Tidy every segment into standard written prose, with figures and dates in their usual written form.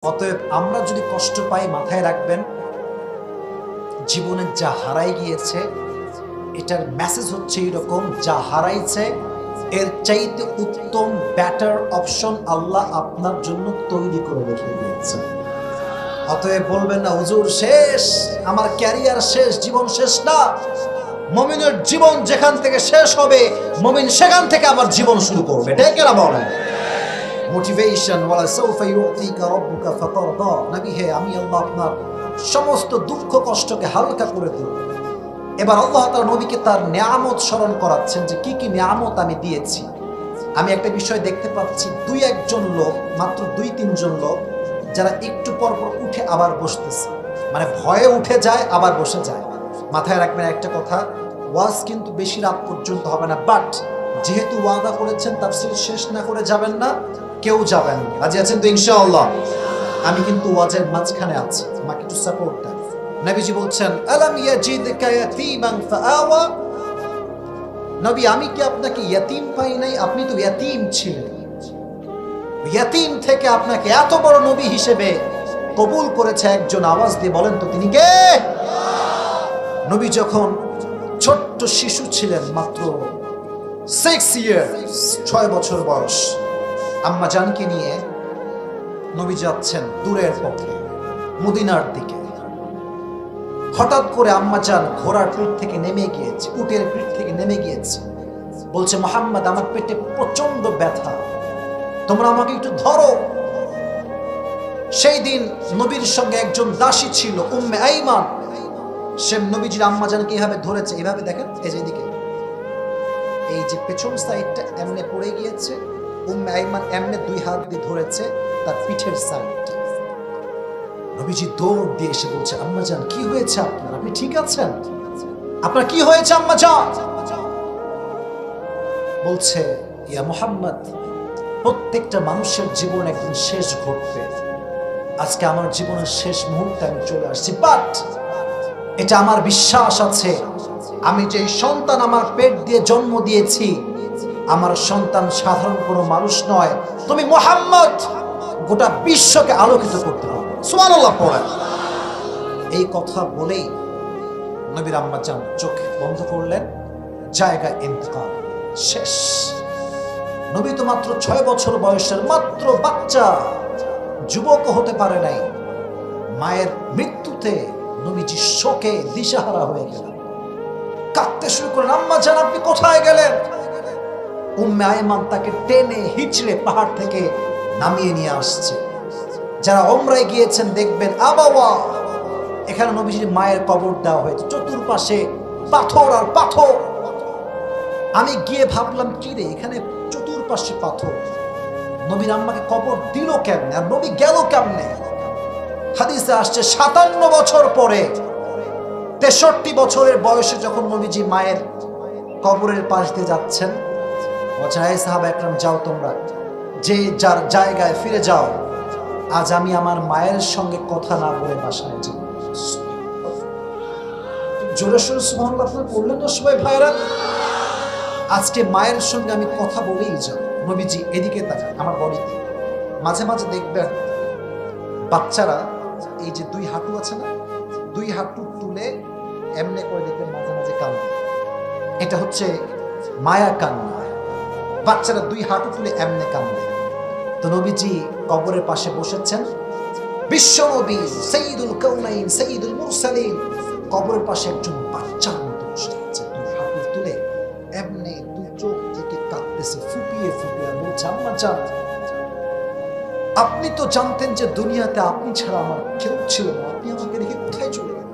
অতএব আমরা যদি কষ্ট পাই, মাথায় রাখবেন জীবনে যা হারাই গিয়েছে এটার মেসেজ হচ্ছে এরকম, যা হারাইছে এর চাইতে উত্তম বেটার অপশন আল্লাহ আপনার জন্য তৈরি করে রেখে দিয়েছেন। অতএব বলবেন না হুজুর শেষ, আমার ক্যারিয়ার শেষ, জীবন শেষ না। মুমিনের জীবন যেখান থেকে শেষ হবে, মুমিন সেখান থেকে আবার জীবন শুরু করবে। ঠিক না বলেন? মোটিভেশন ওয়ালা সাউফা ইউতিকা রাব্বুকা ফাতারদা। নবী হে, আমি আল্লাহ আপনার সমস্ত দুঃখ কষ্টকে হালকা করে দেব। এবার আল্লাহ তাআলা নবীকে তার নিয়ামত স্মরণ করাচ্ছেন যে কি কি নিয়ামত আমি দিয়েছি। আমি একটা বিষয় দেখতে পাচ্ছি, দুই একজন লোক, মাত্র 2-3 জন লোক যারা একটু পর পর উঠে আবার বসতেছে, মানে ভয়ে উঠে যায় আবার বসে যায়। মাথায় রাখবেন একটা কথা, ওয়াজ কিন্তু বেশি রাত পর্যন্ত হবে না, বাট যেহেতু ওয়াদা করেছেন তাফসীর শেষ না করে যাবেন না, কেউ যাবেন না। রাজি আছেন তো ইনশাআল্লাহ? আমি কিন্তু ওয়াজের মাঝখানে আছি, আমাকে একটু সাপোর্ট দেন। নবীজি বলছেন আলাম ইয়াজিদকা ইয়াতীমান ফাআওয়া। নবী, আমি কি আপনাকে ইয়াতীম পাই নাই? আপনি তো ইয়াতীম ছিলেন, ইয়াতীম থেকে আপনাকে এত বড় নবী হিসেবে কবুল করেছে একজন। আওয়াজ দিয়ে বলেন তো তিনি কে? নবী যখন ছোট্ট শিশু ছিলেন, মাত্র 6 ইয়ার্স, 6 বছর বয়স, আম্মা জানকে নিয়ে নবী যাচ্ছেন দূরের পথে মদিনার দিকে। হঠাৎ করে আম্মা জান ঘোড়ার পিঠ থেকে নেমে গিয়েছে, উটের পিঠ থেকে নেমে গিয়েছে, বলছে মুহাম্মদ আমার পেটে প্রচন্ড ব্যথা, তোমরা আমাকে একটু ধরো। সেই দিন নবীর সঙ্গে একজন দাসী ছিল, উম্মে আইমান। সে নবীজির আম্মা জানকে এইভাবে ধরেছে, এইভাবে দেখেন, এই যে দিকে, এই যে পেছন সাইডটা এমনে পড়ে গিয়েছে, উম্মে আইমান এমনে 2 হাত দিয়ে ধরেছে তার পিঠের সাইড। নবীজি দৌড় দিয়ে এসে বলছে আম্মা জান কি হয়েছে আপনার? আপনি ঠিক আছেন? আপনার কি হয়েছে আম্মা জান? বলছে ইয়া মুহাম্মদ, প্রত্যেকটা মানুষের জীবন একদিন শেষ ঘটবে। আজকে আমার জীবনের শেষ মুহূর্তে আমি চলে আসছি, বাট এটা আমার বিশ্বাস আছে, আমি যে সন্তান আমার পেট দিয়ে জন্ম দিয়েছি, আমার সন্তান সাধারণ কোনো মানুষ নয়, তুমি মুহাম্মদ গোটা বিশ্বকে আলোকিত করতে হবে। সুবহানাল্লাহ পড়েন। এই কথা বলেই নবীর আম্মা জান চোখ বন্ধ করলেন, জায়গা ইন্তেকাল, শেষ। নবী তো মাত্র 6 বছর বয়সের মাত্র বাচ্চা, যুবক হতে পারে নাই। মায়ের মৃত্যুতে নবীজি শোকে দিশাহারা হয়ে গেলেন, কাঁদতে শুরু করলেন। আম্মা জান আপনি কোথায় গেলেন? উম্মে আইমান তাকে টেনে হিচড়ে পাহাড় থেকে নামিয়ে নিয়ে আসছে। যারা ওমরায় গিয়েছেন দেখবেন আবাওয়া, এখানে নবীজির মায়ের কবর দেওয়া হয়েছে, চতুর্পাশে পাথর আর পাথর। আমি গিয়ে ভাবলাম কি রে, এখানে চতুর্পাশে পাথর, নবীর আম্মাকে কবর দিল কেমনে, আর নবী গেল কেমনে? হাদিসে আসছে 57 বছর পরে, 63 বছরের বয়সে যখন নবীজি মায়ের কবরের পাশ দিয়ে যাচ্ছেন, বলছেন হে সাহাবা একরাম যাও তোমরা, যে যার জায়গায় ফিরে যাও, আজ আমি আমার মায়ের সঙ্গে কথা না বলে বাসায় যাব। জোরে সোরে সুবহানাল্লাহ আপনারা বললেন না সবাই ভাইরা? আজকে মায়ের সঙ্গে আমি কথা বলেই যাব। নবীজি এদিকে তাকান, আমার বডিতে মাঝে মাঝে দেখবেন বাচ্চারা এই যে 2 হাঁটু আছে না, 2 হাঁটু তুলে এমনে করে দেখবেন মাঝে মাঝে কাঁদে, এটা হচ্ছে মায়া কান্না। বাচ্চারা 2 হাঁটু তুলে এমনে কাঁদে। তো নবীজি কবরের পাশে বসেছেন, বিশ্ব নবী সাইয়্যিদুল কাউনাইন সাইয়্যিদুল মুরসালিন কবরের পাশে একজন বাচ্চার মতো বসে আছে, 2 হাঁটু তুলে এমনে 2 চোখ থেকে কাঁদতেছে, ফুপিয়ে ফুপিয়ে বলছে আম্মা জান আপনি তো জানতেন যে দুনিয়াতে আপনি ছাড়া আমার কেউ ছিল না, আপনি আমাকে রেখে কোথায় চলে গেলেন?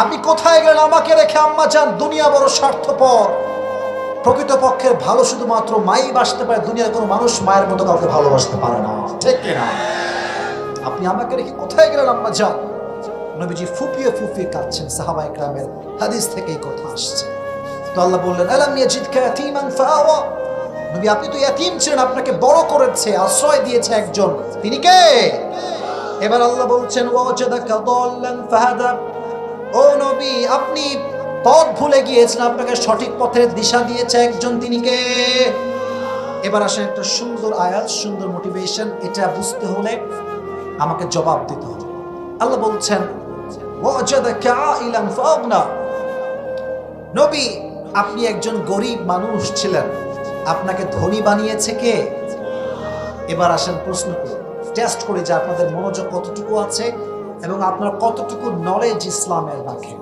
আপনি কোথায় গেলেন আমাকে রেখে? আম্মা জান দুনিয়া বড় স্বার্থপর, প্রকৃতপক্ষের ভালো শুধুমাত্র মাই বাসতে পারে, দুনিয়ার কোনো মানুষ মায়ের মতো কাউকে ভালোবাসতে পারে না, ঠিক কিনা? আপনি আমাকে রেখে কোথায় গেলেন আম্মা জান? নবীজি ফুপিয়ে ফুপিয়ে কাঁদছেন। সাহাবায়ে কেরামের হাদিস থেকে এই কথা আসছে। তো আল্লাহ বললেন আলাম ইয়াজিদকা ইয়াতীমান ফাআওয়া। নবী আপনি তো ইয়াতীম ছিলেন, আপনাকে বড় করেছে, আশ্রয় দিয়েছে একজন, তিনি কে? এবার আল্লাহ বলছেন ওয়াজাদাকা দাল্লান ফাহাদা। ও নবী আপনি পথ ভুলে গিয়েছেন, আপনাকে সঠিক পথের দিশা দিয়েছে একজন, তিনি কে? এবার আসেন একটা সুন্দর আয়াত, সুন্দর মোটিভেশন। এটা বুঝতে হলে আমাকে জবাব দিতে হবে। আল্লাহ বলছেন ওয়াজাদাকা আইলান ফাগনা, নবী আপনি একজন গরিব মানুষ ছিলেন, আপনাকে ধনী বানিয়েছে কে? এবার আসেন প্রশ্ন করি, টেস্ট করি যে আপনাদের মনোযোগ কতটুকু আছে এবং আপনারা কতটুকু নলেজ ইসলামের রাখেন।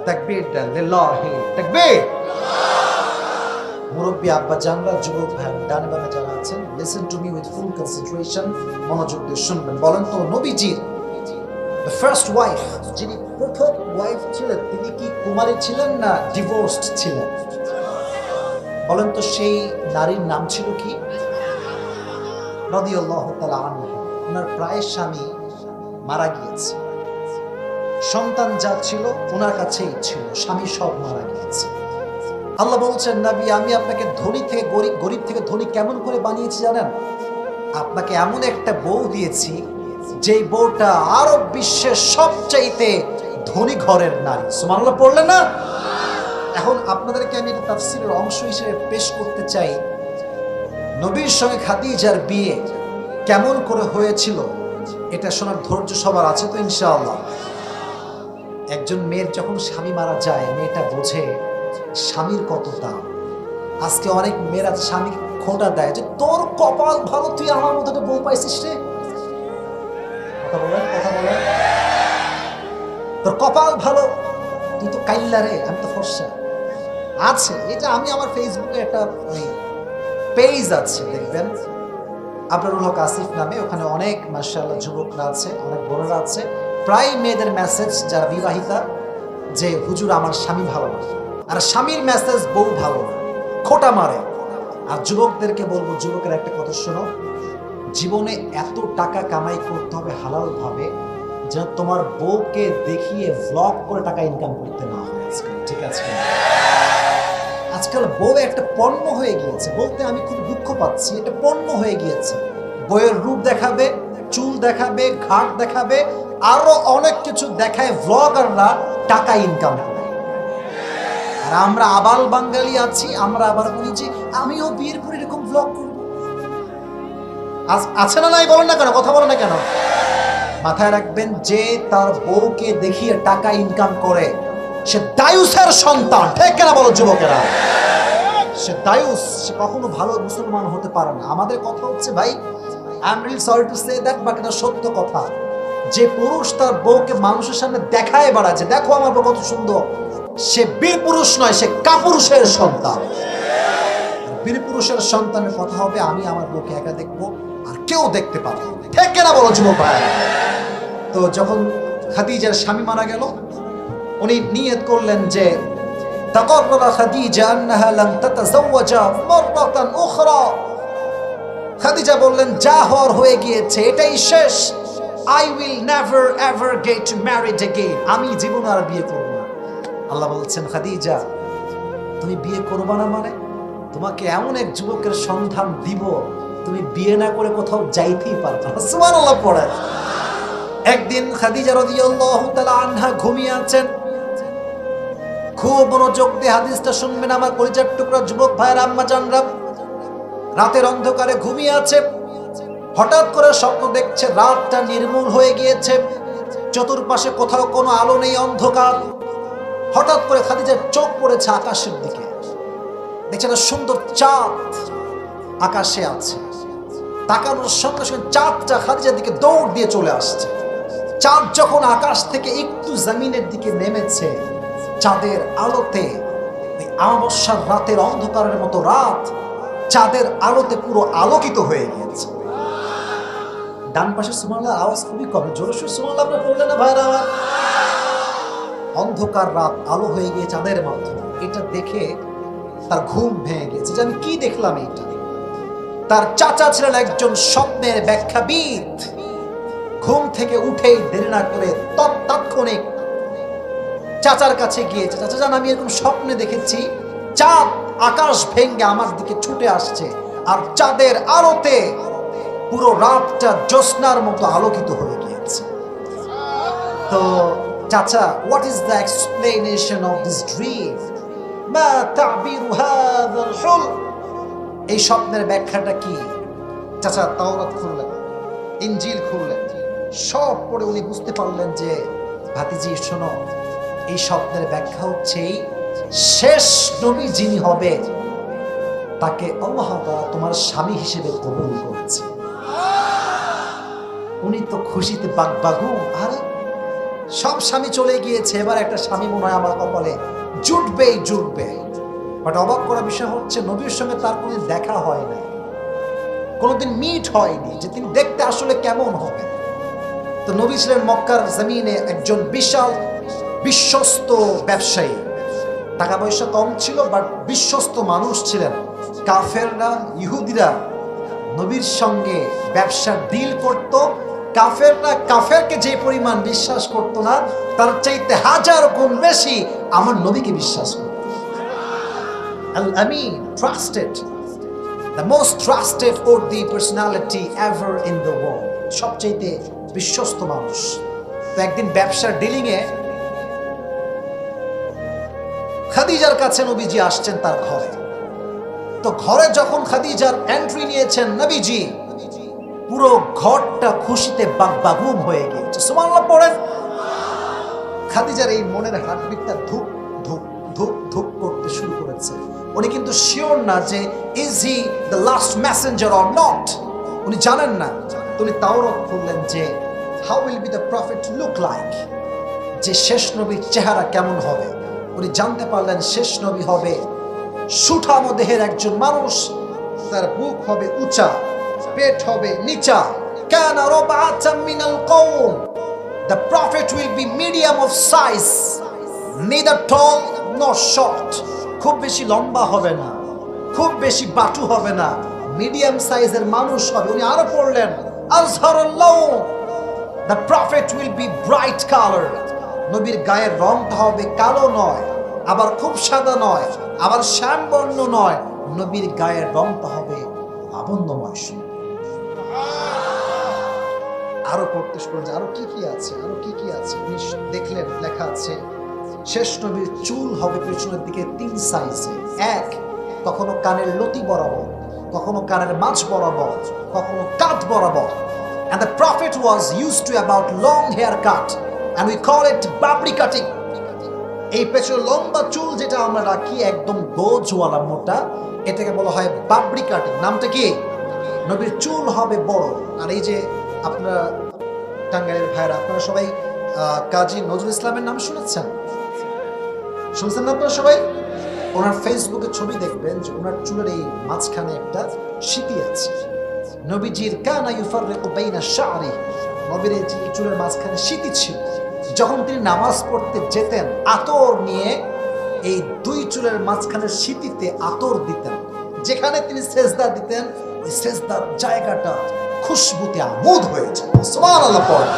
তাকবীর দেন, লিল্লাহি তাকবীর। মুরব্বী আব্বা জানরা, যুবক ভাই ডানে বামে যারা আছেন, listen to me with full concentration, মনোযোগ দিয়ে শুনবেন। বলেন তো নবীজির the first wife, যিনি প্রথম ওয়াইফ ছিলেন, তিনি কি কুমারী ছিলেন না ডিভোর্সড ছিলেন? বলেন তো সেই নারীর নাম ছিল কি? রাদিয়াল্লাহু তাআলা আনহা। ওনার প্রায় স্বামী মারা গিয়েছে, সন্তান যা ছিল ওনার কাছেই ছিল, স্বামী সব মারা গিয়েছে। আল্লাহ বলছেন নবী আমি আপনাকে ধনী থেকে গরিব, গরিব থেকে ধনী কেমন করে বানিয়েছি জানেন? আপনাকে এমন একটা বউ দিয়েছি যেই বউটা আরব বিশ্বের সবচাইতে ধনী ঘরের নারী। সুবহানাল্লাহ পড়লেন না? এখন আপনাদেরকে আমি একটা তাফসীরের অংশ হিসেবে পেশ করতে চাই, নবীর সঙ্গে খাদিজার বিয়ে কেমন করে হয়েছিল এটা শোনার ধৈর্য সবার আছে তো ইনশাআল্লাহ? একজন মেয়ের যখন স্বামী মারা যায়, মেয়েটা বোঝে স্বামীর কত দাম। আজকে অনেক মেয়েরা স্বামী খোঁটা দেয় যে তোর কপাল ভালো, তুই আমার মতো বউ পাইছিস রে। কথা বলেন, কথা বলেন। তোর কপাল ভালো, তুই তো কাইল্লা রে, আমি তো ফর্সা। আছে এটা, আমি আমার ফেসবুকে একটা পেজ আছে দেখবেন, আবরারুল হক আসিফ নামে, ওখানে অনেক মাশাআল্লাহ যুবকরা আছে, অনেক বড়রা আছে। প্রায় মেয়েদের মেসেজ যারা বিবাহিতা যে হুজুর আমার স্বামী ভালো না, আর স্বামীর মেসেজ বউ ভালো না, খোটা মারে। আর যুবকদেরকে বলবো, যুবকের একটা কথা শোনো, জীবনে এত টাকা কামাই করতে হবে হালাল ভাবে যেন তোমার বউকে দেখিয়ে ভ্লগ করে টাকা ইনকাম করতে না হয় আজকাল, ঠিক আছে? আজকাল বউ একটা পণ্য হয়ে গিয়েছে, বলতে আমি খুব দুঃখ পাচ্ছি, এটা পণ্য হয়ে গিয়েছে। বউয়ের রূপ দেখাবে, চুল দেখাবে, ঘাট দেখাবে, আরো অনেক কিছু দেখায় ভ্লগাররা টাকা ইনকাম করে। আর আমরা আবাল বাঙালি আছি, আমরা আবার বলি যে আমিও বিয়ের পর এরকম ভ্লগ করব। আছে না নাই বলেন না কেন, কথা বলেন না কেন? মাথায় রাখবেন, যে তার বউকে দেখিয়ে টাকা ইনকাম করে সে দায়ুসের সন্তান, ঠিক না বলো যুবকেরা? সে দায়ুস, সে কখনো ভালো মুসলমান হতে পারে না। আমাদের কথা হচ্ছে ভাই, I am really sorry to say that, but এটা সত্য কথা। যে পুরুষ তার বউকে মানুষের সামনে দেখায় বেড়ায় যে দেখো আমার বউ কত সুন্দর, সে বীর পুরুষ নয়, সে কাপুরুষের সন্তান। বীর পুরুষের সন্তানের কথা হবে আমি আমার বউকে একা দেখবো আর কেউ দেখতে পাবে, ঠিক না বলো যুবক ভাই? তো যখন খাদিজার স্বামী মারা গেল, উনি নিয়ত করলেন যে তাকাররা খাদিজা আন্নাহা লান তাতাযাওয়াজা মাররাতান উখরা। খাদিজা বললেন যা হওয়ার হয়ে গিয়েছে, এটাই শেষ। I will never ever get married again. আমি জীবনে আর বিয়ে করব না। আল্লাহ বলছেন খাদিজা তুমি বিয়ে করবে না মানে তোমাকে এমন এক যুবকের সন্ধান দিব তুমি বিয়ে না করে কোথাও যাইতেই পারবে না। সুবহানাল্লাহ পড়ে। একদিন খাদিজা রাদিয়াল্লাহু তাআলা আনহা ঘুমিয়ে আছেন, খুব মনোযোগ দিয়ে হাদিসটা শুনবেন আমার কলিজার টুকরা যুবক ভাইয়ের আম্মা জানরা। রাতের অন্ধকারে ঘুমিয়ে আছে, হঠাৎ করে স্বপ্ন দেখছে রাতটা নির্মূল হয়ে গিয়েছে, চতুর্পাশে কোথাও কোনো আলো নেই, অন্ধকার। হঠাৎ করে খাদিজার চোখ পড়েছে আকাশের দিকে, দেখছে একটা সুন্দর চাঁদ আকাশে আছে। তাকানোর সঙ্গে সঙ্গে চাঁদটা খাদিজার দিকে দৌড় দিয়ে চলে আসছে। চাঁদ যখন আকাশ থেকে একটু জমিনের দিকে নেমেছে, চাঁদের আলোতে অমাবস্যার রাতের অন্ধকারের মতো রাত চাঁদের আলোতে পুরো আলোকিত হয়ে গিয়েছে। ডান পাশে সুবহানাল্লাহ আওয়াজ খুবই কম, জোরে সোরে সুবহানাল্লাহ আপনারা বললেন না ভাইরা আমার? অন্ধকার রাত আলো হয়ে গিয়ে চাঁদের মাধ্যমে, এটা দেখে তার ঘুম ভেঙে গেছে যে আমি কি দেখলাম এইটা। তার চাচা ছিলেন একজন স্বপ্নের ব্যাখ্যাবিদ। ঘুম থেকে উঠেই দেরি না করে তাৎক্ষণিক চাচার কাছে গিয়েছে, চাচা জান আমি এরকম স্বপ্নে দেখেছি চাঁদ আকাশ ভেঙে আমার দিকে ছুটে আসছে আর চাঁদের আলোতে পুরো রাতটা জ্যোৎস্নার মতো আলোকিত হয়ে গিয়েছে। তো চাচা, what is the explanation of this dream? মা তা'বিরু হাযাল হুলম? এই স্বপ্নের ব্যাখ্যাটা কি? চাচা তাওরাত খুললেন, ইনজিল খুললেন, সব পড়ে উনি বুঝতে পারলেন যে ভাতিজি শোনো, এই স্বপ্নের ব্যাখ্যা হচ্ছে এই শেষ নবী যিনি হবে তাকে আল্লাহ তাআলা তোমার স্বামী হিসেবে কবুল করেছে। উনি তো খুশিতে বাগবাগু, আরে সব স্বামী চলে গিয়েছে, এবার একটা স্বামী মনে হয় আমার কপালে জুটবেই জুটবে। বাট অবাক করা বিষয় হচ্ছে নবীর সঙ্গে তার কোনোদিন দেখা হয় নাই, কোনোদিন মিট হয়নি যে তিনি দেখতে আসলে কেমন হবে। তো নবী ছিলেন মক্কার জমিনে একজন বিশাল বিশ্বস্ত ব্যবসায়ী, টাকা পয়সা কম ছিল বাট বিশ্বস্ত মানুষ ছিলেন। কাফেররা ইহুদিরা নবীর সঙ্গে ব্যবসার ডিল করত। কাফেররা কাফেরকে যে পরিমাণ বিশ্বাস করত না, তার চাইতে হাজার গুণ বেশি আমার নবীকে বিশ্বাস করত। আল আমিন, trusted, the most trusted worthy personality ever in the world, সবচাইতে বিশ্বস্ত মানুষ। তো একদিন ব্যবসার ডিলিং এ খাদিজার কাছে নবীজি আসছেন তার ঘরে। তো ঘরে যখন খাদিজার এন্ট্রি নিয়েছেন নবীজি, পুরো ঘরটা খুশিতে বাগবাগুম হয়ে গিয়েছে। সুবহানাল্লাহ পড়েন। খাদিজার এই মনের হার্টবিটটা ধুক ধুক ধুক ধুক করতে শুরু করেছে। উনি কিন্তু শিওর না যে is he the last Messenger or not, উনি জানেন না। উনি তাওরাত খুললেন যে how will be the prophet look like, যে শেষ নবীর চেহারা কেমন হবে। উনি জানতে পারলেন শেষ নবী হবে সুঠাম দেহের একজন মানুষ, তার বুক হবে উঁচা, পেট হবে নিচা। কানা রাবাতাম মিনাল কওম, the prophet will be medium of size, neither tall nor short, খুব বেশি লম্বা হবে না, খুব বেশি বাটু হবে না, মিডিয়াম সাইজের মানুষ হবে। উনি আরো পড়লেন Azharul লাউন, the prophet will be bright color, নবীর গায়ের রংটা হবে কালো নয়, আবার খুব সাদা নয়, আবার শ্যামবর্ণ নয়, নবীর গায়ের রংটা হবে লাবণ্যময়। আরো পড়তে শুরু করলেন আরো কি কি আছে, আরো কি কি আছে। উনি দেখলেন লেখা আছে শেষ নবীর চুল হবে পেছনের দিকে 3 সাইজে। এক, কখনো কানের লতি বরাবর, কখনো কানের মাঝ বরাবর, কখনো কাঁধ বরাবর। And the prophet was used to about long haircut and we call it babri cutting. এই পেছনে লম্বা চুল যেটা আমরা রাখি একদম গোজওয়ালা মোটা, এটাকে বলা হয় বাবরি কাটিং। নামটা কি? নবীর চুল হবে বড়। আর এই যে আপনারা টাঙ্গাইলের ভাইরা, আপনারা সবাই কাজী নজরুল ইসলামের নাম শুনেছেন? শুনছেন না আপনারা সবাই? ওনার ফেসবুকে ছবি দেখবেন যে ওনার চুলের এই মাঝখানে একটা সিঁথি আছে। নবীজির কানা ইউফাররিকু বাইনা শা'রি, নবীর এই চুলের মাঝখানে সিঁথি ছিল। যখন তিনি নামাজ পড়তে যেতেন আতর নিয়ে এই 2 চুলের মাঝখানে সিঁথিতে আতর দিতেন। যেখানে তিনি সেজদা দিতেন ওই সেজদার জায়গাটা খুশবুতে আমোদ হয়ে যেত। সুবহানাল্লাহ পড়েন।